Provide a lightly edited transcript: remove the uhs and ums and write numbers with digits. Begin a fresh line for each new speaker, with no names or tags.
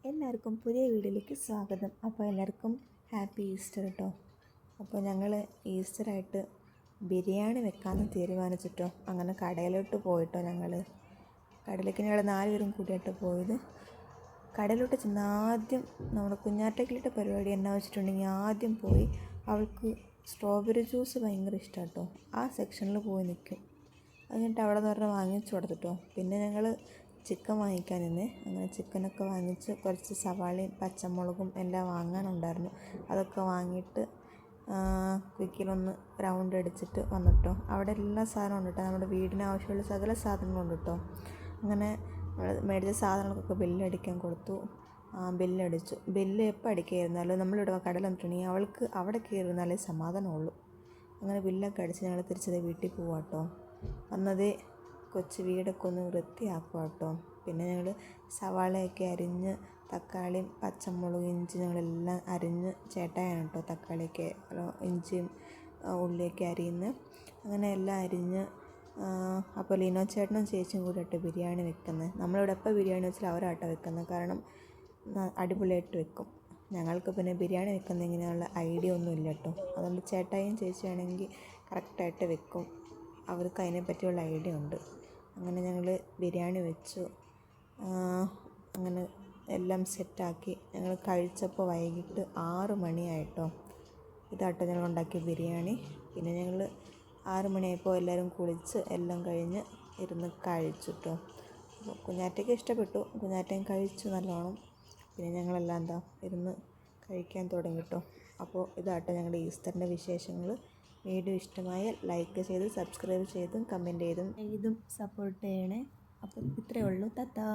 എല്ലാവർക്കും പുതിയ വീഡിയോയിലേക്ക് സ്വാഗതം. അപ്പോൾ എല്ലാവർക്കും ഹാപ്പി ഈസ്റ്റർ കേട്ടോ. അപ്പോൾ ഞങ്ങൾ ഈസ്റ്ററായിട്ട് ബിരിയാണി വെക്കാമെന്ന് തീരുമാനിച്ചിട്ടോ. അങ്ങനെ കടയിലോട്ട് പോയിട്ടോ. കടയിലേക്ക് ഞങ്ങൾ 4 പേരും കൂടിയായിട്ട് പോയത്. കടയിലോട്ട് ചെന്ന് ആദ്യം നമ്മുടെ കുഞ്ഞാറ്റക്കിലിട്ട പരിപാടി എന്നാ വെച്ചിട്ടുണ്ടെങ്കിൽ ആദ്യം പോയി അവൾക്ക് സ്ട്രോബെറി ജ്യൂസ് ഭയങ്കര ഇഷ്ടമാണ് കേട്ടോ. ആ സെക്ഷനിൽ പോയി നിൽക്കും. എന്നിട്ട് അവിടെ നിന്ന് പറഞ്ഞാൽ വാങ്ങിച്ചു കൊടുത്തിട്ടോ. പിന്നെ ഞങ്ങൾ ചിക്കൻ വാങ്ങിക്കാൻ നിന്ന്. അങ്ങനെ ചിക്കനൊക്കെ വാങ്ങിച്ച് കുറച്ച് സവാളയും പച്ചമുളകും എല്ലാം വാങ്ങാനുണ്ടായിരുന്നു. അതൊക്കെ വാങ്ങിയിട്ട് ക്വിക്കിലൊന്ന് റൗണ്ട് അടിച്ചിട്ട് വന്നിട്ടോ. അവിടെ എല്ലാ സാധനവും ഉണ്ട് കേട്ടോ. നമ്മുടെ വീടിന് ആവശ്യമുള്ള സകല സാധനങ്ങളും ഉണ്ട് കേട്ടോ. അങ്ങനെ മേടിച്ച സാധനങ്ങൾക്കൊക്കെ ബില്ലടിക്കാൻ കൊടുത്തു. ബില്ലടിച്ചു. ബില്ല് എപ്പോൾ അടിക്കായിരുന്നാലും നമ്മളിവിടെ കടയിൽ വന്നിട്ടുണ്ടെങ്കിൽ അവൾക്ക് അവിടെ കയറിയിരുന്നാലേ സമാധാനമുള്ളൂ. അങ്ങനെ ബില്ലൊക്കെ അടിച്ച് ഞങ്ങൾ തിരിച്ചത് വീട്ടിൽ പോവാം കേട്ടോ. വന്നതേ കൊച്ചു വീടൊക്കെ ഒന്ന് വൃത്തിയാക്കുക കേട്ടോ. പിന്നെ ഞങ്ങൾ സവാളയൊക്കെ അരിഞ്ഞ് തക്കാളിയും പച്ചമുളകും ഇഞ്ചി ഞങ്ങളെല്ലാം അരിഞ്ഞ് ചേട്ടായാണ് കേട്ടോ തക്കാളിയൊക്കെ ഇഞ്ചിയും ഉള്ളിയൊക്കെ അരിയുന്നത്. അങ്ങനെ എല്ലാം അരിഞ്ഞ് അപ്പോൾ ലീനോ ചേട്ടനും ചേച്ചിയും കൂടി ആയിട്ട് ബിരിയാണി വെക്കുന്നത്. നമ്മളിവിടെ എപ്പോൾ ബിരിയാണി വെച്ചാൽ അവരാട്ടോ വെക്കുന്നത്. കാരണം അടിപൊളിയായിട്ട് വെക്കും. ഞങ്ങൾക്ക് പിന്നെ ബിരിയാണി വെക്കുന്ന ഇങ്ങനെയുള്ള ഐഡിയ ഒന്നും ഇല്ല കേട്ടോ. അതുകൊണ്ട് ചേട്ടായും ചേച്ചിയാണെങ്കിൽ കറക്റ്റായിട്ട് വെക്കും. അവർക്ക് അതിനെപ്പറ്റിയുള്ള ഐഡിയ ഉണ്ട്. അങ്ങനെ ഞങ്ങൾ ബിരിയാണി വെച്ചു. അങ്ങനെ എല്ലാം സെറ്റാക്കി ഞങ്ങൾ കഴിച്ചപ്പോൾ വൈകിട്ട് 6 മണിയായിട്ടോ. ഇതാട്ടോ ഞങ്ങൾ ഉണ്ടാക്കിയ ബിരിയാണി. പിന്നെ ഞങ്ങൾ 6 മണിയായപ്പോൾ എല്ലാവരും കുളിച്ച് എല്ലാം കഴിഞ്ഞ് ഇരുന്ന് കഴിച്ചു കേട്ടോ. അപ്പോൾ കുഞ്ഞാറ്റയ്ക്ക് ഇഷ്ടപ്പെട്ടു. കുഞ്ഞാറ്റയും കഴിച്ചു നല്ലോണം. പിന്നെ ഞങ്ങളെല്ലാം ഇരുന്ന് കഴിക്കാൻ തുടങ്ങി കേട്ടോ. അപ്പോൾ ഇതാട്ടോ ഞങ്ങളുടെ ഈസ്റ്ററിൻ്റെ വിശേഷങ്ങൾ. വീഡിയോ ഇഷ്ടമായാൽ ലൈക്ക് ചെയ്ത് സബ്സ്ക്രൈബ് ചെയ്തും കമൻറ്റ് ചെയ്തും സപ്പോർട്ട് ചെയ്യണേ. അപ്പോൾ ഇത്രയേ ഉള്ളൂ. ടാറ്റാ.